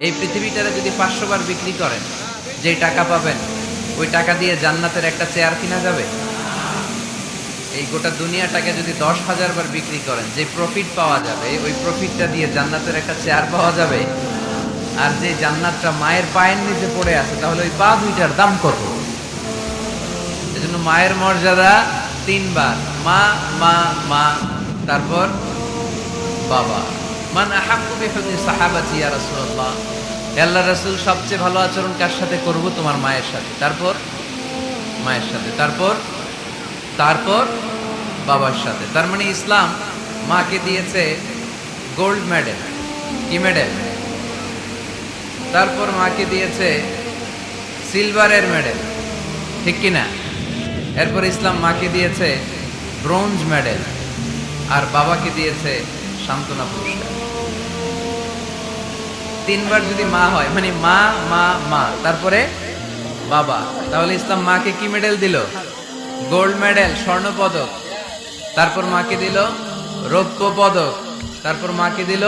এই পৃথিবীটারে যদি 500 বার বিক্রি করেন, যে টাকা পাবেন ওই টাকা দিয়ে জান্নাতের একটা চেয়ার কিনা যাবে? এই গোটা দুনিয়াটাকে যদি 10,000 বার বিক্রি করেন, যে প্রফিট পাওয়া যাবে ওই প্রফিটটা দিয়ে জান্নাতের একটা চেয়ার পাওয়া যাবে? আর যে জান্নাতটা মায়ের পায়ের নিচে পড়ে আছে, তাহলে ওই পা দুইটার দাম কত? এজন্য মায়ের মর্যাদা 3 বার, মা মা মা, তারপর বাবা। মান আহাক্কু বিহুসনি সাহাবাতি ইয়া রাসূলুল্লাহ, আল্লাহর রাসূল সবচেয়ে ভালো আচরণ কার সাথে করব? তোমার মায়ের সাথে, তারপর মায়ের সাথে, তারপর বাবার সাথে। তার মানে ইসলাম মাকে দিয়েছে গোল্ড মেডেল, কি মেডেল? তারপর মাকে দিয়েছে সিলভারের মেডেল, ঠিক কিনা? এরপর ইসলাম মাকে দিয়েছে ব্রোঞ্জ মেডেল, আর বাবাকে দিয়েছে সান্ত্বনা পুরস্কার। 3 বার যদি মা হয়, মানে মা মা মা, তারপরে বাবা, তাহলে ইসলাম মাকে কি মেডেল দিল? গোল্ড মেডেল, স্বর্ণ পদক। তারপর মাকে দিল রৌপ্য পদক, তারপর মাকে দিল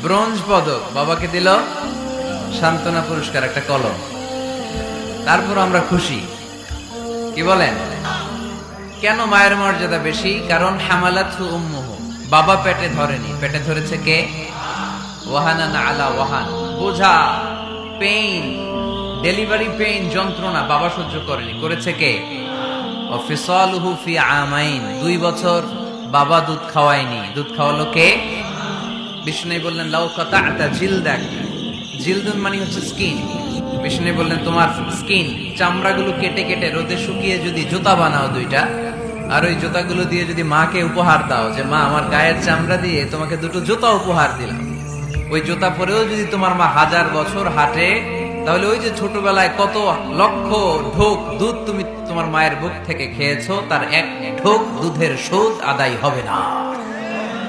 ব্রোঞ্জ পদক, বাবাকে দিল সান্ত্বনা পুরস্কার, একটা কলম। তারপর আমরা খুশি, কি বলেন? কেন মায়ের মর্যাদা বেশি? কারণ হামালাতহু উম্মুহু, বাবা পেটে ধরেনি, পেটে ধরেছে কে? ওয়াহানান আলা ওয়াহান, বোঝা, পেইন, ডেলিভারি পেইন, যন্ত্রণা বাবা সহ্য করেনি, করেছে কে? ওয়াফিসালুহু ফি আমাইন, 2 বছর বাবা দুধ খাওয়ায়নি, দুধ খাওয়ালো কে? বিষ্ণু বললেন লাউ কাতা'তা জিলদাক, জিলদুন মানে হচ্ছে স্কিন। বিষ্ণু বললেন তোমার স্কিন, চামড়াগুলো কেটে কেটে রোদে শুকিয়ে যদি জুতা বানাও 2টা, আর ওই জুতাগুলো দিয়ে যদি মাকে উপহার দাও, যে মা আমার গায়ের চামড়া দিয়ে তোমাকে 2টো জুতা উপহার দিলাম, ওই জুতা পরেও যদি তোমার মা 1000 বছর হাঁটে, তাহলে ওই যে ছোটবেলায় কত লক্ষ ঢোক দুধ তুমি তোমার মায়ের বুক থেকে খেয়েছো, তার 1 ঢোক দুধের শোধ আদায় হবে না।